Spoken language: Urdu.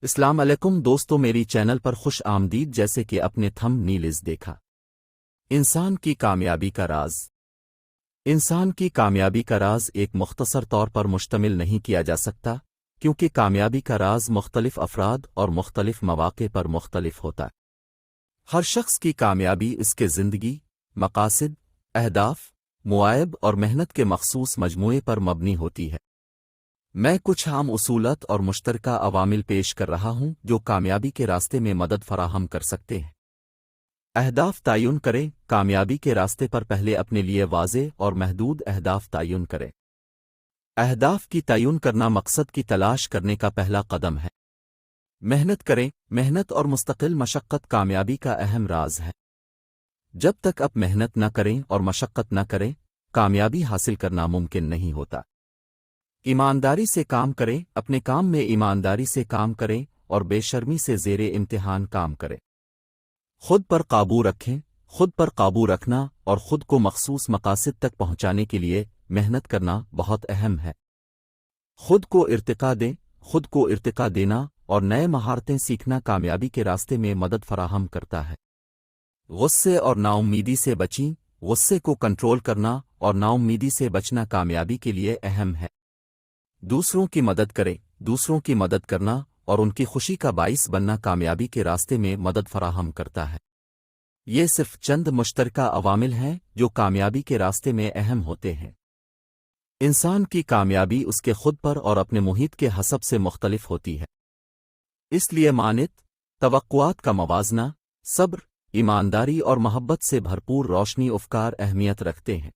السلام علیکم دوستو، میری چینل پر خوش آمدید۔ جیسے کہ اپنے تھم نیلز دیکھا، انسان کی کامیابی کا راز۔ انسان کی کامیابی کا راز ایک مختصر طور پر مشتمل نہیں کیا جا سکتا، کیونکہ کامیابی کا راز مختلف افراد اور مختلف مواقع پر مختلف ہوتا ہے۔ ہر شخص کی کامیابی اس کے زندگی، مقاصد، اہداف، مواہب اور محنت کے مخصوص مجموعے پر مبنی ہوتی ہے۔ میں کچھ عام اصولات اور مشترکہ عوامل پیش کر رہا ہوں جو کامیابی کے راستے میں مدد فراہم کر سکتے ہیں۔ اہداف تعین کریں۔ کامیابی کے راستے پر پہلے اپنے لیے واضح اور محدود اہداف تعین کریں۔ اہداف کی تعین کرنا مقصد کی تلاش کرنے کا پہلا قدم ہے۔ محنت کریں۔ محنت اور مستقل مشقت کامیابی کا اہم راز ہے۔ جب تک آپ محنت نہ کریں اور مشقت نہ کریں، کامیابی حاصل کرنا ممکن نہیں ہوتا۔ ایمانداری سے کام کریں۔ اپنے کام میں ایمانداری سے کام کریں اور بے شرمی سے زیر امتحان کام کریں۔ خود پر قابو رکھیں۔ خود پر قابو رکھنا اور خود کو مخصوص مقاصد تک پہنچانے کے لیے محنت کرنا بہت اہم ہے۔ خود کو ارتقا دیں۔ خود کو ارتقا دینا اور نئے مہارتیں سیکھنا کامیابی کے راستے میں مدد فراہم کرتا ہے۔ غصے اور ناامیدی سے بچیں۔ غصے کو کنٹرول کرنا اور ناامیدی سے بچنا کامیابی کے لیے اہم ہے۔ دوسروں کی مدد کریں۔ دوسروں کی مدد کرنا اور ان کی خوشی کا باعث بننا کامیابی کے راستے میں مدد فراہم کرتا ہے۔ یہ صرف چند مشترکہ عوامل ہیں جو کامیابی کے راستے میں اہم ہوتے ہیں۔ انسان کی کامیابی اس کے خود پر اور اپنے محیط کے حسب سے مختلف ہوتی ہے۔ اس لیے مانت، توقعات کا موازنہ، صبر، ایمانداری اور محبت سے بھرپور روشنی افکار اہمیت رکھتے ہیں۔